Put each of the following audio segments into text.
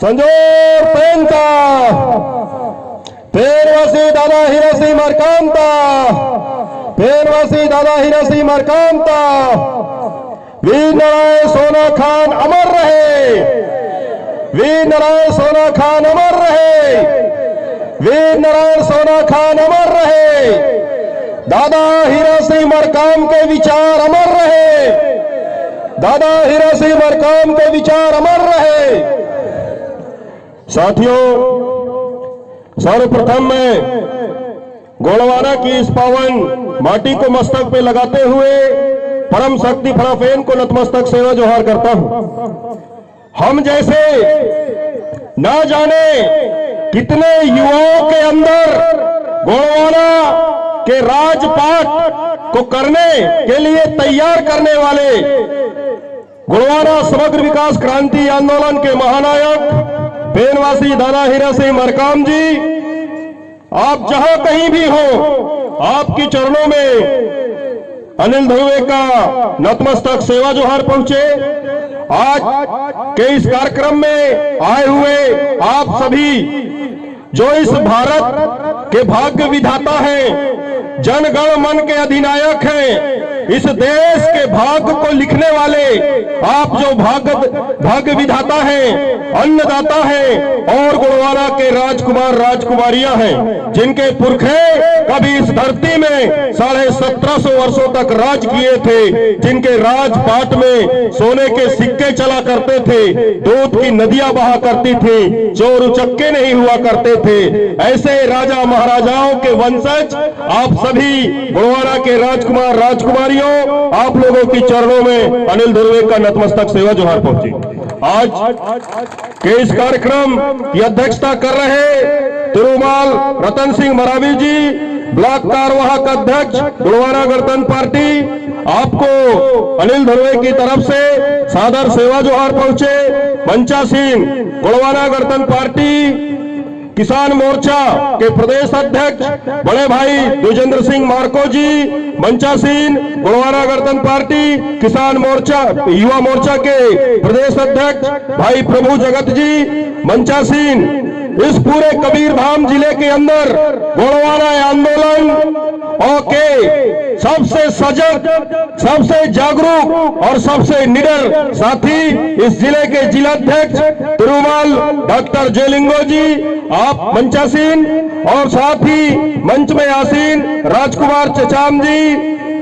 संजोर पेंचा फेरवासी दादा हिरासिंह मरकांता फेरवासी दादा हिरासिंह मरकांता वीर नारायण सोना खान अमर रहे वीर नारायण सोना खान अमर रहे वीर नारायण सोना खान अमर रहे दादा हिरासिंह मरकाम के विचार अमर रहे दादा हिरासिंह मरकाम के विचार अमर रहे। साथियों, सर्वप्रथम मैं गोलवाना की इस पावन माटी को मस्तक पे लगाते हुए परम शक्ति फड़ाफेन को नतमस्तक सेवा जोहार करता हूं। हम जैसे ना जाने कितने युवाओं के अंदर गोलवाना के राजपाट को करने के लिए तैयार करने वाले गोलवाना समग्र विकास क्रांति आंदोलन के महानायक पेनवासी दादा हिरासिंह मरकाम जी, आप जहां कहीं भी हो, आपके चरणों में अनिल ध्रुवे का नतमस्तक सेवा जोहार पहुंचे। आज के इस कार्यक्रम में आए हुए आप सभी जो इस भारत के भाग्य विधाता हैं, जनगण मन के अधिनायक हैं, इस देश के भाग्य को लिखने वाले आप जो भाग्य विधाता हैं, अन्नदाता हैं और गोलवाना के राजकुमार राजकुमारियां हैं, जिनके पुरखे कभी इस धरती में 1750 वर्षों तक राज किए थे, जिनके राजपाट में सोने के सिक्के चला करते थे, दूध की नदियां बहा करती थी, चोर उचक्के नहीं हुआ करते थे, ऐसे राजा महाराजाओं के वंशज आप सभी गोलवाना के राजकुमार राजकुमारियों, आप लोगों की चरणों में अनिल ध्रुवे का नतमस्तक सेवा जोहार पहुंची। आज के इस कार्यक्रम की अध्यक्षता कर रहे तिरुमाल रतन सिंह मरावी जी, ब्लॉक कार्यवाहक अध्यक्ष गोलवाना गणतंत्र पार्टी, आपको अनिल ध्रुवे की तरफ से सादर सेवा जोहार पहुंचे। मंचासीन गोलवाना गणतंत्र पार्टी किसान मोर्चा के प्रदेश अध्यक्ष बड़े भाई द्विजेंद्र सिंह मार्को जी, मंचासीन गोलवाना गणतंत्र पार्टी किसान मोर्चा युवा मोर्चा के प्रदेश अध्यक्ष भाई प्रभु जगत जी, मंचासीन इस पूरे कबीरधाम जिले के अंदर गोलवाना आंदोलन और के सबसे सजग, सबसे जागरूक और सबसे निडर साथी इस जिले के जिलाध्यक्ष तिरुमाल डॉक्टर जयलिंगो जी, आप मंचासीन, और साथ ही मंच में आसीन राजकुमार चचाम जी,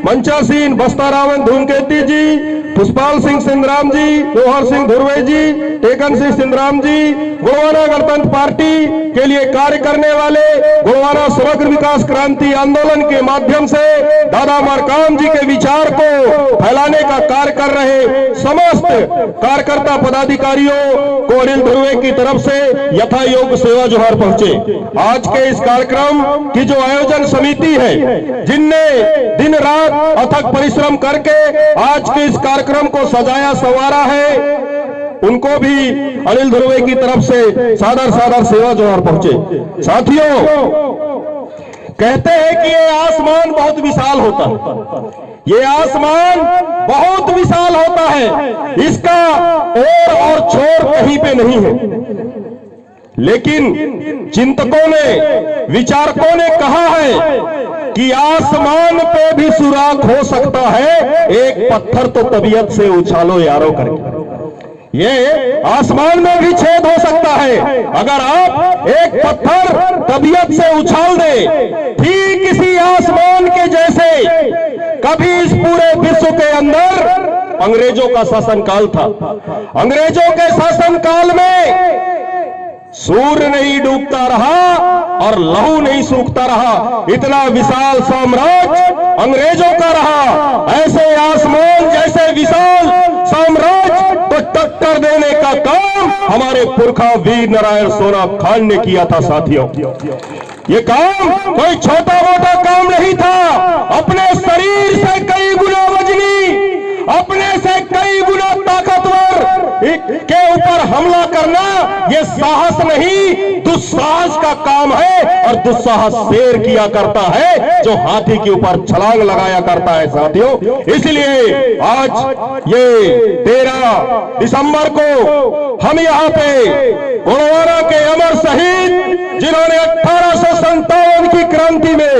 मंचासीन बस्तारावन धूमकेती जी, पुष्पाल सिंह सिंधराम जी, जोहर सिंह धुर्वे जी, टेकन सिंह सिंधराम जी, गोलवाना गणतंत्र पार्टी के लिए कार्य करने वाले गोलवाना समग्र विकास क्रांति आंदोलन के माध्यम से दादा मरकाम जी के विचार को फैलाने का कार्य कर रहे समस्त कार्यकर्ता पदाधिकारियों को अनिल ध्रुवे की तरफ से यथा योग्य सेवा जोहार पहुंचे। आज के इस कार्यक्रम की जो आयोजन समिति है, जिनने दिन रात अथक परिश्रम करके आज के इस कार्यक्रम को सजाया संवारा है, उनको भी अनिल ध्रुवे की तरफ से सादर सादर सेवा जोहार पहुंचे। साथियों, कहते हैं कि ये आसमान बहुत विशाल होता है, ये आसमान बहुत विशाल होता है, इसका ओर और छोर कहीं पे नहीं है, लेकिन चिंतकों ने, विचारकों ने कहा है कि आसमान पे भी सुराख हो सकता है, एक पत्थर तो तबीयत से उछालो यारो करके। ये आसमान में भी छेद हो सकता है, अगर आप एक पत्थर तबीयत से उछाल दे। ठीक इसी आसमान के जैसे कभी इस पूरे विश्व के अंदर अंग्रेजों का शासनकाल था। अंग्रेजों के शासनकाल में सूर्य नहीं डूबता रहा और लहू नहीं सूखता रहा, इतना विशाल साम्राज्य अंग्रेजों का रहा। ऐसे आसमान जैसे विशाल साम्राज्य को टक्कर देने का काम हमारे पुरखा वीर नारायण सोना खान ने किया था। साथियों, ये काम कोई छोटा मोटा काम नहीं था, अपने शरीर से कई गुना वजनी, अपने से कई गुना ताकतवर के ऊपर हमला करना ये साहस नहीं, दुस्साहस का काम है। और दुस्साहस शेर किया करता है जो हाथी के ऊपर छलांग लगाया करता है साथियों। इसलिए आज ये 13 दिसंबर को हम यहाँ पे गोलवारा के अमर शहीद जिन्होंने 1857 की क्रांति में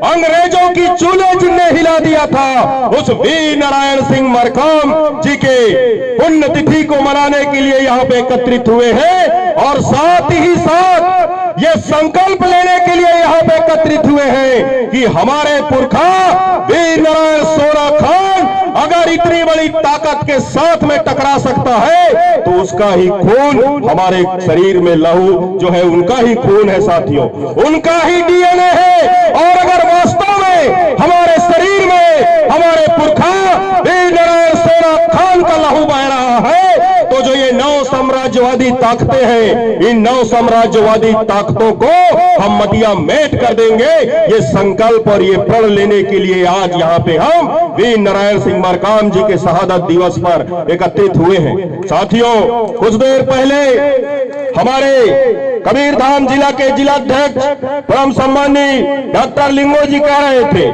अंग्रेजों की चूल्हे जिन्हें हिला दिया था, उस वीर नारायण सिंह मरकाम जी के पुण्यतिथि को मनाने के लिए यहाँ पे एकत्रित हुए हैं। और साथ ही साथ ये संकल्प लेने के लिए यहाँ पे एकत्रित हुए हैं कि हमारे पुरखा वीर नारायण सोना खान अगर इतनी बड़ी ताकत के साथ में टकरा सकता है तो उसका ही खून हमारे शरीर में लहू जो है उनका ही खून है साथियों, उनका ही डीएनए है। और अगर वास्तव में हमारे शरीर में हमारे पुरखा वीर नारायण सोना खान का लहू बह रहा है तो जो ये 9 साम्राज्यवादी ताकतें हैं, इन 9 साम्राज्यवादी ताकतों को हम मटिया मेट कर देंगे। ये संकल्प और ये प्रण लेने के लिए आज यहाँ पे हम वीर नारायण सिंह मरकाम जी के शहादत दिवस पर एकत्रित हुए हैं। साथियों, कुछ देर पहले हमारे कबीरधाम जिला के जिलाध्यक्ष परम सम्मानी डॉक्टर लिंगो जी कह रहे थे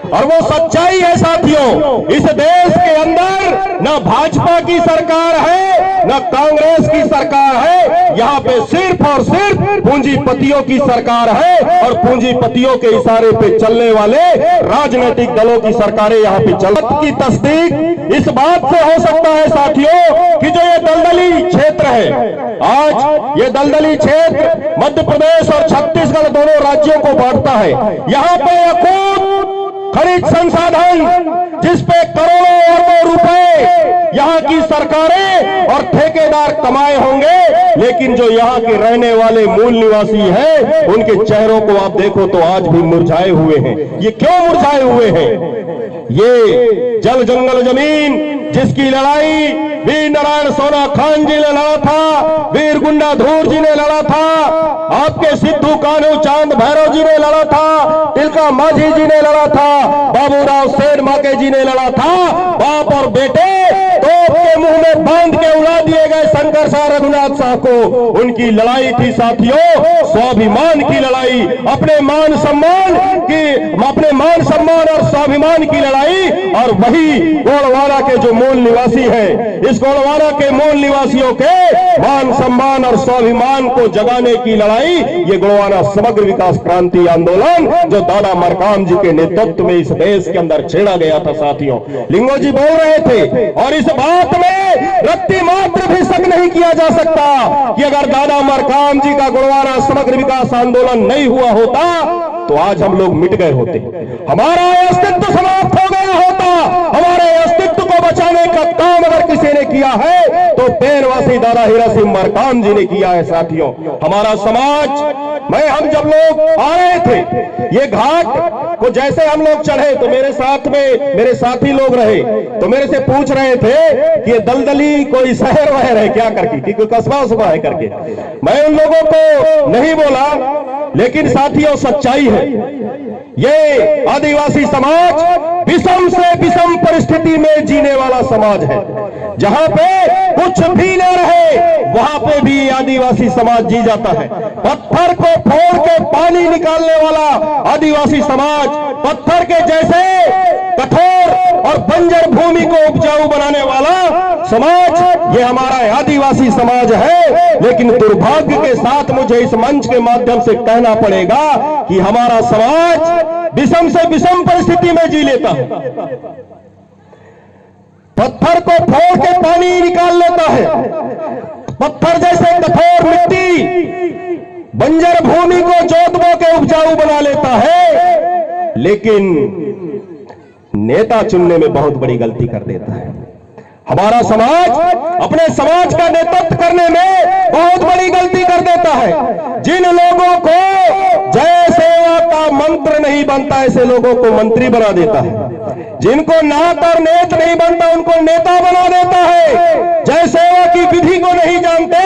और वो सच्चाई है साथियों। इस देश के अंदर न भाजपा की सरकार है न कांग्रेस की सरकार है, यहाँ पे सिर्फ और सिर्फ पूंजीपतियों की सरकार है और पूंजीपतियों के इशारे पे चलने वाले राजनीतिक दलों की सरकारें यहाँ पे चल की तस्दीक इस बात से हो सकता है साथियों कि जो ये दलदली क्षेत्र है, आज ये दलदली क्षेत्र मध्य प्रदेश और छत्तीसगढ़ दोनों राज्यों को बांटता है। यहाँ पे अकूत खनिज संसाधन जिस पे करोड़ों अरबों रुपए यहाँ की सरकारें और ठेकेदार कमाए होंगे, लेकिन जो यहाँ के रहने वाले मूल निवासी हैं उनके चेहरों को आप देखो तो आज भी मुरझाए हुए हैं। ये क्यों मुरझाए हुए हैं? ये जल जंगल जमीन जिसकी लड़ाई वीर नारायण सोना खान जी ने लड़ा था, वीर गुंडाधूर जी ने लड़ा था, आपके सिद्धू कान्हू चांद भैरव जी ने लड़ा था, तिलका माझी जी ने लड़ा था, बाबूराव सेन माके जी ने लड़ा था। बाप और बेटे तोप के मुंह में बांध के उड़ा दिए गए शंकर शाह रघुनाथ शाह को। उनकी लड़ाई थी साथियों स्वाभिमान की लड़ाई, अपने मान सम्मान और स्वाभिमान की लड़ाई। और वही गोलवारा के जो मूल निवासी हैं, इस गोलवारा के मूल निवासियों के मान सम्मान और स्वाभिमान को जगाने की लड़ाई, ये गोलवारा समग्र विकास क्रांति आंदोलन जो दादा मरकाम जी के नेतृत्व में इस देश के अंदर छेड़ा गया था साथियों। लिंगो जी बोल रहे थे और इस बात में रत्ती मात्र भी शक नहीं किया जा सकता कि अगर दादा मरकाम जी का गोलवारा समग्र विकास आंदोलन नहीं हुआ होता तो आज हम लोग मिट गए होते, हमारा अस्तित्व समाप्त हो गया होता। हमारे अस्तित्व को बचाने का काम अगर किसी ने किया है तो पेरवासी दादा हीरा सिंह मरकाम जी ने किया है साथियों। हमारा समाज हम जब लोग आ रहे थे ये घाट को जैसे हम लोग चढ़े तो मेरे साथ में मेरे साथी लोग रहे तो मेरे से पूछ रहे थे कि ये दलदली कोई शहर वहर है क्या करके, कि कोई कस्बा उस्बा है करके। मैं उन लोगों को नहीं बोला, लेकिन साथियों सच्चाई है ये आदिवासी समाज विषम से विषम परिस्थिति में जीने वाला समाज है। जहां पे कुछ भी न रहे वहां पे भी आदिवासी समाज जी जाता है। पत्थर को फोड़ के पानी निकालने वाला आदिवासी समाज, पत्थर के जैसे कठोर और बंजर भूमि को उपजाऊ बनाने वाला समाज ये हमारा आदिवासी समाज है। लेकिन दुर्भाग्य के साथ मुझे इस मंच के माध्यम से कहना पड़ेगा कि हमारा समाज विषम से विषम परिस्थिति में जी लेता है। पत्थर को फोड़ के पानी निकाल लेता है, पत्थर जैसे कठोर मिट्टी बंजर भूमि को जोत बो के उपजाऊ बना लेता है, लेकिन नेता चुनने में बहुत बड़ी गलती कर देता है। हमारा समाज अपने समाज का नेतृत्व करने में बहुत बड़ी गलती कर देता है। जिन लोगों को जय सेवा का मंत्र नहीं बनता ऐसे लोगों को मंत्री बना देता है, जिनको नात और नेत नहीं बनता उनको नेता बना देता है। जय सेवा की विधि को नहीं जानते,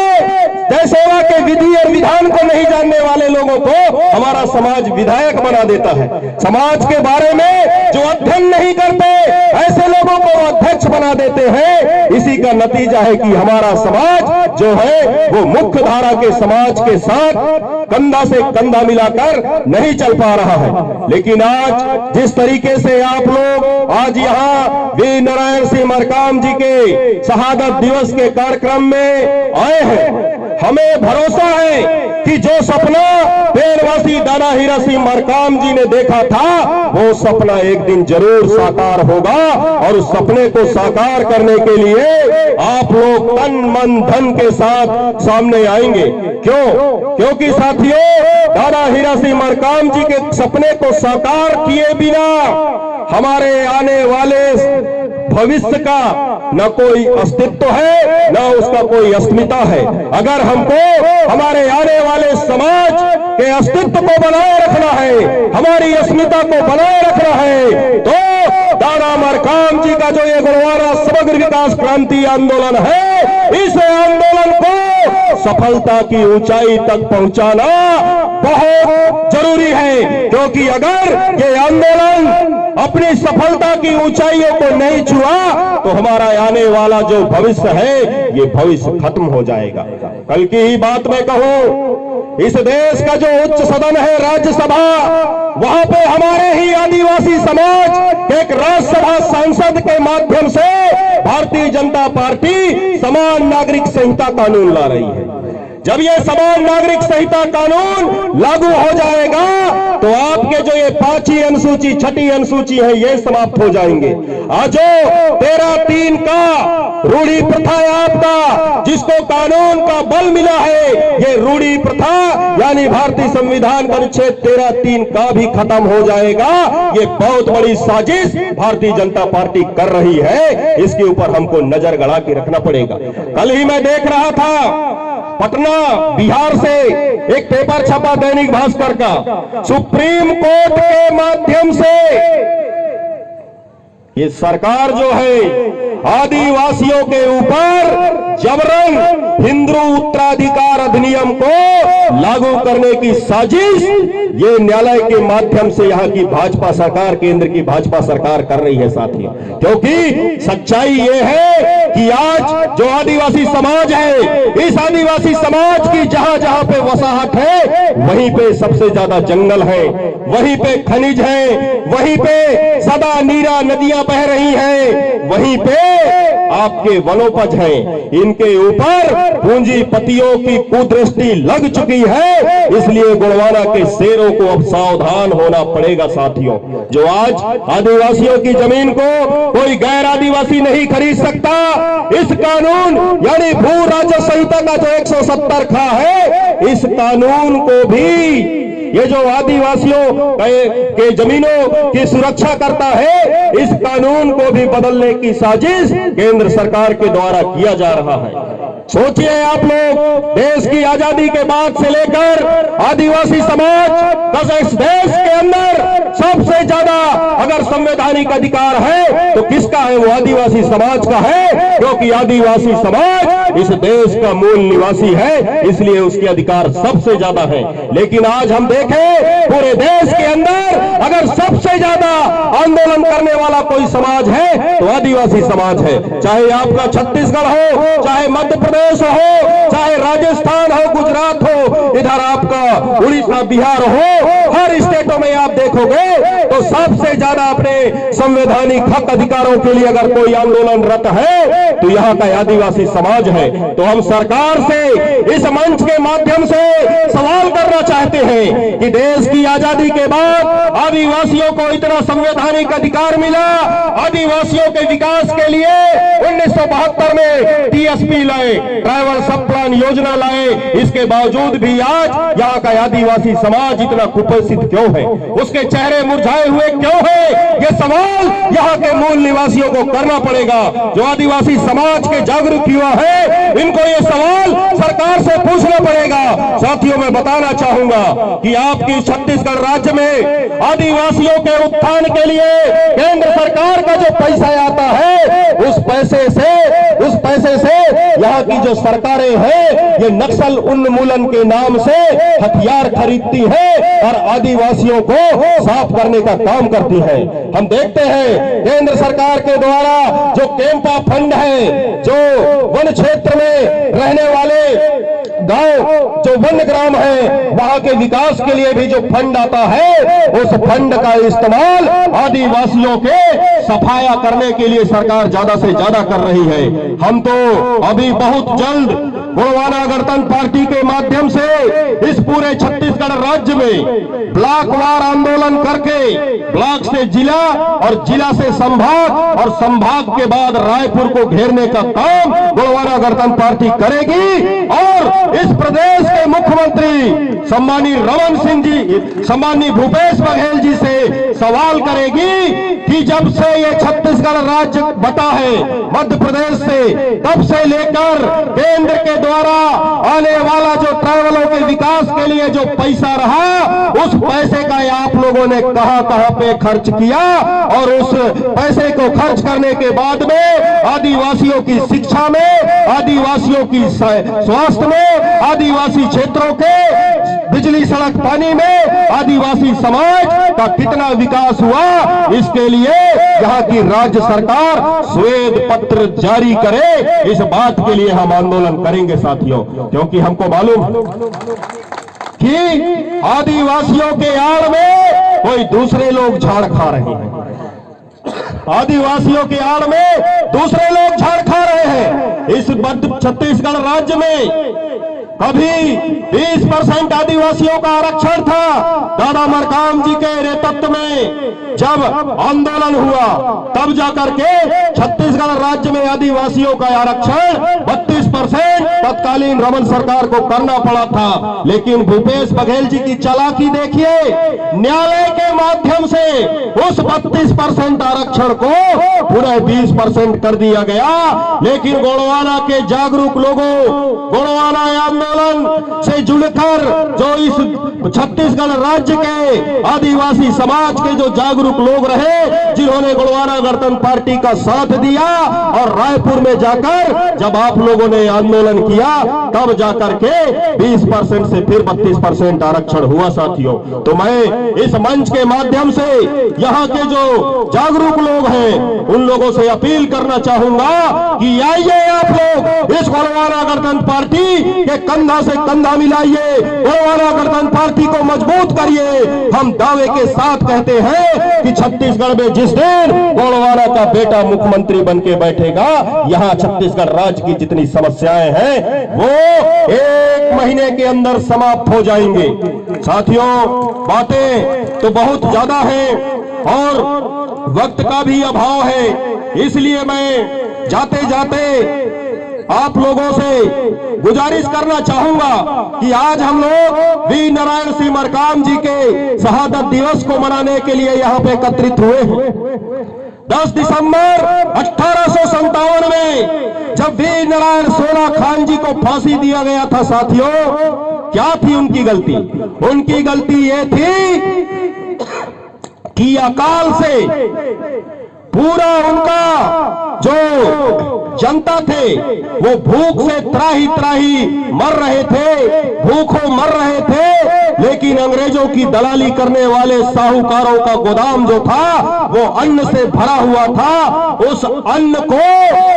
जय सेवा लोकसेवा के विधि और विधान को नहीं जानने वाले लोगों को हमारा समाज विधायक बना देता है। समाज के बारे में जो अध्ययन नहीं करते ऐसे लोगों को अध्यक्ष बना देते हैं। इसी का नतीजा है कि हमारा समाज जो है वो मुख्य धारा के समाज के साथ कंधा से कंधा मिलाकर नहीं चल पा रहा है। लेकिन आज जिस तरीके से आप लोग आज यहाँ वीर नारायण सिंह मरकाम जी के शहादत दिवस के कार्यक्रम में आए हैं, हमें भरोसा है कि जो सपना पेड़वासी दादा हीरा सिंह मरकाम जी ने देखा था वो सपना एक दिन जरूर साकार होगा। और उस सपने को साकार करने के लिए आप लोग तन मन धन के साथ सामने आएंगे। क्योंकि साथियों, दादा हीरा सिंह मरकाम जी के सपने को साकार किए बिना हमारे आने वाले भविष्य का न कोई अस्तित्व है न उसका कोई अस्मिता है। अगर हमको हमारे आने वाले समाज के अस्तित्व को बनाए रखना है, हमारी अस्मिता को बनाए रखना है, तो दादा मरकाम जी का जो ये गुरुवारा समग्र विकास क्रांति आंदोलन है, इस आंदोलन को सफलता की ऊंचाई तक पहुंचाना बहुत जरूरी है। क्योंकि अगर ये आंदोलन अपनी सफलता की ऊंचाइयों को नहीं छुआ तो हमारा आने वाला जो भविष्य है ये भविष्य खत्म हो जाएगा। कल की ही बात मैं कहूं, इस देश का जो उच्च सदन है राज्यसभा, वहां पे हमारे ही आदिवासी समाज एक राज्यसभा सांसद के माध्यम से भारतीय जनता पार्टी समान नागरिक संहिता कानून ला रही है। जब ये समान नागरिक संहिता कानून लागू हो जाएगा तो आपके जो ये 5वीं अनुसूची 6ठी अनुसूची है ये समाप्त हो जाएंगे। आज जो 13(3) का रूढ़ी प्रथा है आपका, जिसको कानून का बल मिला है, ये रूढ़ी प्रथा यानी भारतीय संविधान का अनुच्छेद 13(3) का भी खत्म हो जाएगा। ये बहुत बड़ी साजिश भारतीय जनता पार्टी कर रही है, इसके ऊपर हमको नजर गड़ा के रखना पड़ेगा। कल ही मैं देख रहा था पटना बिहार से एक पेपर छपा दैनिक भास्कर का, सुप्रीम कोर्ट के माध्यम से ये सरकार जो है आदिवासियों के ऊपर जबरन हिंदू उत्तराधिकार अधिनियम को लागू करने की साजिश ये न्यायालय के माध्यम से यहाँ की भाजपा सरकार, केंद्र की भाजपा सरकार कर रही है साथियों। क्योंकि सच्चाई ये है कि आज जो आदिवासी समाज है, इस आदिवासी समाज की जहां जहां पे वसाहत है वहीं पे सबसे ज्यादा जंगल है, वहीं पे खनिज है, वहीं पे सदा नीरा नदियां बह रही हैं, वहीं पे आपके वनोपज हैं। इनके ऊपर पूंजीपतियों की कुदृष्टि लग चुकी है, इसलिए गोंडवाना के शेरों को अब सावधान होना पड़ेगा साथियों। जो आज आदिवासियों की जमीन को कोई गैर आदिवासी नहीं खरीद सकता, इस कानून यानी भू राज्य संहिता का जो 170 खा है, इस कानून को भी ये जो आदिवासियों के जमीनों की सुरक्षा करता है, इस कानून को भी बदलने की साजिश केंद्र सरकार के द्वारा किया जा रहा है। सोचिए आप लोग, देश की आजादी के बाद से लेकर आदिवासी समाज इस देश के अंदर सबसे ज्यादा अगर संवैधानिक अधिकार है तो किसका है? वो आदिवासी समाज का है, क्योंकि आदिवासी समाज इस देश का मूल निवासी है, इसलिए उसके अधिकार सबसे ज्यादा है। लेकिन आज हम देखें पूरे देश के अंदर अगर सबसे ज्यादा आंदोलन करने वाला कोई समाज है तो आदिवासी समाज है। चाहे आपका छत्तीसगढ़ हो, चाहे मध्य प्रदेश हो, चाहे राजस्थान हो, गुजरात हो, इधर आपका उड़ीसा बिहार हो, हर स्टेटों में आप देखोगे तो सबसे ज्यादा अपने संवैधानिक हक अधिकारों के लिए अगर कोई आंदोलनरत है तो यहाँ का आदिवासी समाज है। तो हम सरकार से इस मंच के माध्यम से सवाल करना चाहते हैं कि देश की आजादी के बाद आदिवासियों को इतना संवैधानिक अधिकार मिला, आदिवासियों के विकास के लिए 1972 में टीएसपी लाए, ट्राइबल सब प्लान योजना लाए, इसके बावजूद भी आज यहाँ का आदिवासी समाज इतना कुपोषित क्यों है? उसके चेहरे मुरझाए हुए क्यों है? ये सवाल यहाँ के मूल निवासियों को करना पड़ेगा। जो आदिवासी समाज के जागरूक युवा है इनको ये सवाल सरकार से पूछना पड़ेगा। साथियों, मैं बताना चाहूंगा कि आपकी छत्तीसगढ़ राज्य में आदिवासियों के उत्थान के लिए केंद्र सरकार का जो पैसा आता है, उस पैसे से यहाँ की जो सरकारें हैं ये नक्सल उन्मूलन के नाम से हथियार खरीदती है और आदिवासियों को साफ करने का काम करती है। हम देखते हैं केंद्र सरकार के द्वारा जो कैंपा फंड है, जो वन क्षेत्र में रहने वाले गांव जो वन ग्राम है वहां के विकास के लिए भी जो फंड आता है, उस फंड का इस्तेमाल आदिवासियों के सफाया करने के लिए सरकार ज्यादा से ज्यादा कर रही है। हम तो अभी बहुत जल्द गोड़वाना गणतंत्र पार्टी के माध्यम से इस पूरे छत्तीसगढ़ राज्य में ब्लॉक वार आंदोलन करके ब्लॉक से जिला और जिला से संभाग और संभाग के बाद रायपुर को घेरने का काम गोड़वाना गणतंत्र पार्टी करेगी और इस प्रदेश के मुख्यमंत्री सम्मानीय रमन सिंह जी, सम्मानीय भूपेश बघेल जी से सवाल करेगी कि जब से ये छत्तीसगढ़ राज्य बटा है मध्य प्रदेश से, तब से लेकर केंद्र के द्वारा आने वाला जो ट्राइबलों के विकास के लिए जो पैसा रहा, उस पैसे का आप लोगों ने कहां पे खर्च किया और उस पैसे को खर्च करने के बाद में आदिवासियों की शिक्षा में, आदिवासियों की स्वास्थ्य में, आदिवासी क्षेत्रों के बिजली सड़क पानी में आदिवासी समाज का कितना विकास हुआ, इसके लिए यहाँ की राज्य सरकार श्वेत पत्र जारी करे। इस बात के लिए हम आंदोलन करेंगे साथियों, क्योंकि हमको मालूम कि आदिवासियों के आड़ में कोई दूसरे लोग झाड़ खा रहे हैं, आदिवासियों के आड़ में दूसरे लोग झाड़ खा रहे हैं। इस छत्तीसगढ़ राज्य में कभी 20% आदिवासियों का आरक्षण था। दादा मरकाम जी के नेतृत्व में जब आंदोलन हुआ तब जाकर के छत्तीसगढ़ राज्य में आदिवासियों का आरक्षण 32% तत्कालीन रमन सरकार को करना पड़ा था। लेकिन भूपेश बघेल जी की चालाकी देखिए, न्यायालय के माध्यम से उस 32% आरक्षण को पूरे 20% कर दिया गया। लेकिन गोड़वाना के जागरूक लोगों, गोड़वाना आंदोलन से जुड़कर जो इस छत्तीसगढ़ राज्य के आदिवासी समाज के जो जागरूक लोग रहे, जिन्होंने गोड़वाना गणतंत्र पार्टी का साथ दिया और रायपुर में जाकर जब आप लोगों ने आंदोलन किया तब जाकर के 20% से फिर 32% आरक्षण हुआ साथियों। तो मैं इस मंच के माध्यम से यहाँ के जो जागरूक लोग हैं उन लोगों से अपील करना चाहूंगा कि आइए आप लोग इस गोड़वाना गणतंत्र पार्टी के कंधा से कंधा मिलाइए, गोड़वाना गणतंत्र पार्टी को मजबूत करिए। हम दावे के साथ कहते हैं कि छत्तीसगढ़ में जिस दिन गोड़वाना का बेटा मुख्यमंत्री बन के बैठेगा, यहाँ छत्तीसगढ़ राज्य की जितनी समस्याएं हैं वो 1 महीने के अंदर समाप्त हो जाएंगे। साथियों, बातें तो बहुत ज्यादा हैं और वक्त का भी अभाव है, इसलिए मैं जाते जाते आप लोगों से गुजारिश करना चाहूंगा कि आज हम लोग वीर नारायण सिंह मरकाम जी के शहादत दिवस को मनाने के लिए यहाँ पे एकत्रित हुए हैं। 10 दिसंबर 1857 में जब वीर नारायण सोना खान जी को फांसी दिया गया था साथियों, क्या थी उनकी गलती? उनकी गलती ये थी कि अकाल से पूरा उनका जो जनता थे वो भूख से त्राही त्राही मर रहे थे, भूखों मर रहे थे। लेकिन अंग्रेजों की दलाली करने वाले साहूकारों का गोदाम जो था वो अन्न से भरा हुआ था। उस अन्न को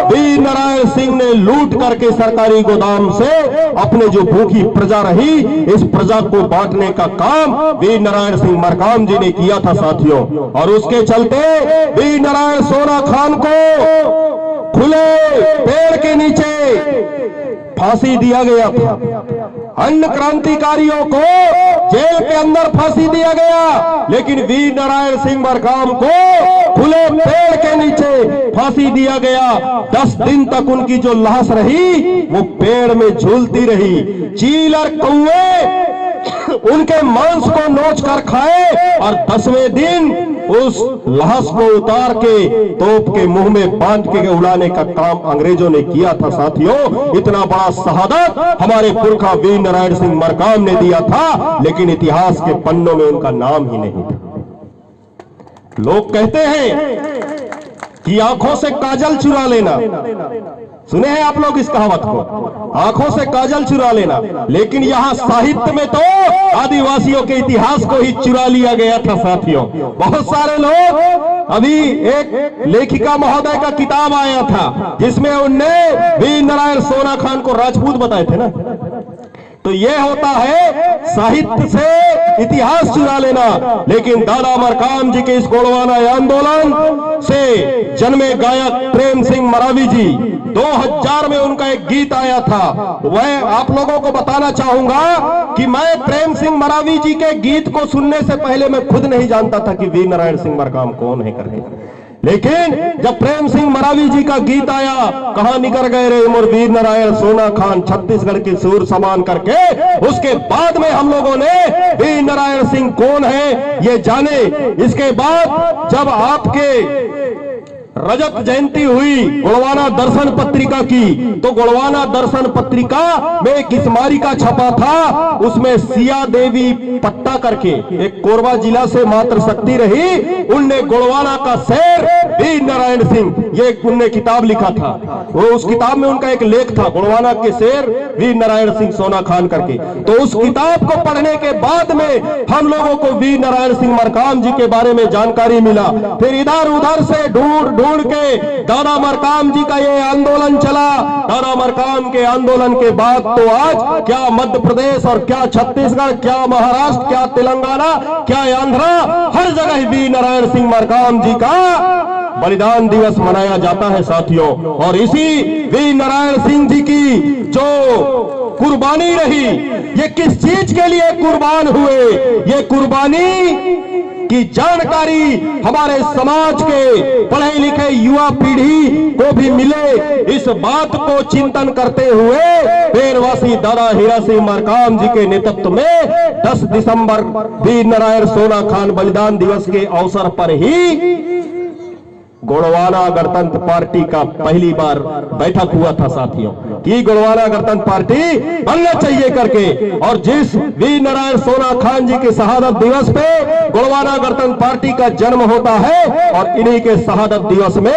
वीर नारायण सिंह ने लूट करके सरकारी गोदाम से अपने जो भूखी प्रजा रही, इस प्रजा को बांटने का काम वीर नारायण सिंह मरकाम जी ने किया था साथियों। और उसके चलते वीर नारायण सोना खान को खुले पेड़ के नीचे फांसी दिया गया था। अन्य क्रांतिकारियों को जेल के अंदर फांसी दिया गया, लेकिन वीर नारायण सिंह मरकाम को खुले पेड़ के नीचे फांसी दिया गया। 10 दिन तक उनकी जो लाश रही वो पेड़ में झूलती रही। चील और कौवे उनके मांस को नोच कर खाए और 10वें दिन उस लाश को उतार के तोप के मुंह में बांध के उड़ाने का काम अंग्रेजों ने किया था साथियों। इतना बड़ा शहादत हमारे पुरखा वीर नारायण सिंह मरकाम ने दिया था, लेकिन इतिहास के पन्नों में उनका नाम ही नहीं था। लोग कहते हैं कि आंखों से काजल चुरा लेना, सुने हैं आप लोग इस कहावत को, आंखों से काजल चुरा लेना, लेकिन यहां साहित्य में तो आदिवासियों के इतिहास को ही चुरा लिया गया था साथियों। बहुत सारे लोग, अभी एक लेखिका महोदय का किताब आया था जिसमें उनने वीर नारायण सोना खान को राजपूत बताए थे ना। तो यह होता है साहित्य से इतिहास चुरा लेना। लेकिन दादा मरकाम जी के इस गोंडवाना आंदोलन से जन्मे गायक प्रेम सिंह मरावी जी, 2000 में उनका एक गीत आया था। वह आप लोगों को बताना चाहूंगा कि मैं प्रेम सिंह मरावी जी के गीत को सुनने से पहले मैं खुद नहीं जानता था कि वीर नारायण सिंह मरकाम कौन है करके। लेकिन जब प्रेम सिंह मरावी जी का गीत आया, कहां निकल गए रे मोर वीर नारायण सोना खान, छत्तीसगढ़ की सूर समान करके, उसके बाद में हम लोगों ने वीर नारायण सिंह कौन है ये जाने। इसके बाद जब आपके रजत जयंती हुई गोंडवाना दर्शन पत्रिका की, तो गोंडवाना दर्शन पत्रिका में एक स्मारिका छपा था, उसमें सिया देवी पट्टा करके एक कोरबा जिला से मात्र शक्ति रही, उनने गोंडवाना का शेर वीर नारायण सिंह, ये उनने किताब लिखा था। वो उस किताब में उनका एक लेख था, गोंडवाना के शेर वीर नारायण सिंह सोना खान करके। तो उस किताब को पढ़ने के बाद में हम लोगों को वीर नारायण सिंह मरकाम जी के बारे में जानकारी मिला। फिर इधर उधर से ढूंढ के दादा मरकाम जी का ये आंदोलन चला। दादा मरकाम के आंदोलन के बाद तो आज क्या मध्य प्रदेश और क्या छत्तीसगढ़, क्या महाराष्ट्र, क्या तेलंगाना, क्या आंध्रा, हर जगह वीर नारायण सिंह मरकाम जी का बलिदान दिवस मनाया जाता है साथियों। और इसी वीर नारायण सिंह जी की जो कुर्बानी रही, ये किस चीज के लिए कुर्बान हुए, ये कुर्बानी की जानकारी हमारे समाज के पढ़े लिखे युवा पीढ़ी को भी मिले, इस बात को चिंतन करते हुए पेरवासी दादा हीरा सिंह मरकाम जी के नेतृत्व में 10 दिसंबर वीर नारायण सोना खान बलिदान दिवस के अवसर पर ही गोंडवाना गणतंत्र पार्टी का पहली बार बैठक हुआ था साथियों कि गोंडवाना गणतंत्र पार्टी बनना चाहिए करके। और जिस वीर नारायण सोना खान जी के शहादत दिवस पे गोंडवाना गणतंत्र पार्टी का जन्म होता है, और इन्हीं के शहादत दिवस में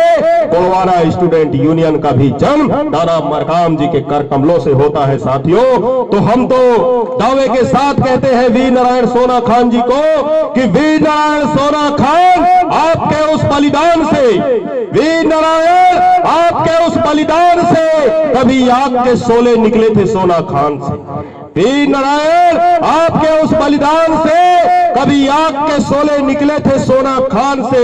गोंडवाना स्टूडेंट यूनियन का भी जन्म दादा मरकाम जी के कर कमलों से होता है साथियों। तो हम तो दावे के साथ कहते हैं वीर नारायण सोना खान जी को कि वीर नारायण सोना खान आपके उस बलिदान से, वीर नारायण आपके उस बलिदान से कभी आग के शोले निकले थे सोना खान से। वीर नारायण आपके उस बलिदान से कभी आग के शोले निकले थे सोना खान से।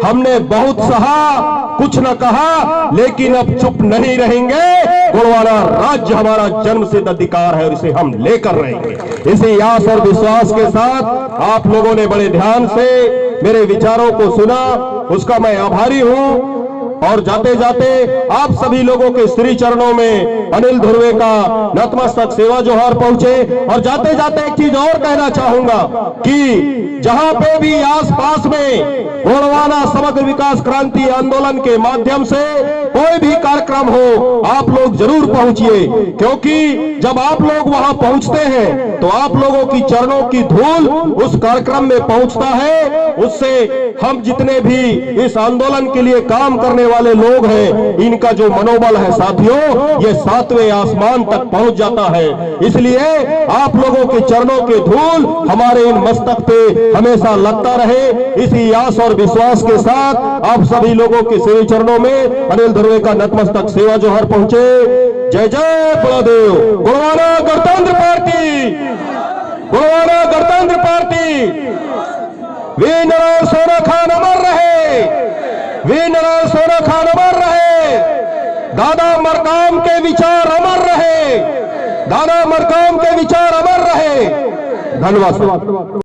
हमने बहुत सहा, कुछ न कहा, लेकिन अब चुप नहीं रहेंगे। गोंडवाना राज्य हमारा जन्मसिद्ध अधिकार है और इसे हम लेकर रहेंगे। इसी आस और विश्वास के साथ आप लोगों ने बड़े ध्यान से मेरे विचारों को सुना, उसका मैं आभारी हूं। और जाते जाते आप सभी लोगों के श्री चरणों में अनिल धुर्वे का नतमस्तक सेवा जोहार पहुंचे। और जाते जाते एक चीज और कहना चाहूंगा कि जहां पे भी आसपास में गोंडवाना समग्र विकास क्रांति आंदोलन के माध्यम से कोई भी कार्यक्रम हो, आप लोग जरूर पहुंचिए, क्योंकि जब आप लोग वहां पहुंचते हैं तो आप लोगों की चरणों की धूल उस कार्यक्रम में पहुंचता है। उससे हम जितने भी इस आंदोलन के लिए काम करने वाले लोग हैं, इनका जो मनोबल है साथियों, ये 7वें आसमान तक पहुंच जाता है। इसलिए आप लोगों के चरणों के धूल हमारे इन मस्तक पे हमेशा लगता रहे। इसी आस और विश्वास के साथ आप सभी लोगों के श्री चरणों में अनिल धुर्वे का नतमस्तक सेवा जोहर पहुंचे। जय जय बड़ादेव। गोंडवाना गणतंत्र पार्टी, गोंडवाना गणतंत्र पार्टी। वीर नारायण सोना खान अमर रहे, वीर नारायण सोना खान अमर रहे। दादा मरकाम के विचार अमर रहे, दादा मरकाम के विचार अमर रहे। धन्यवाद।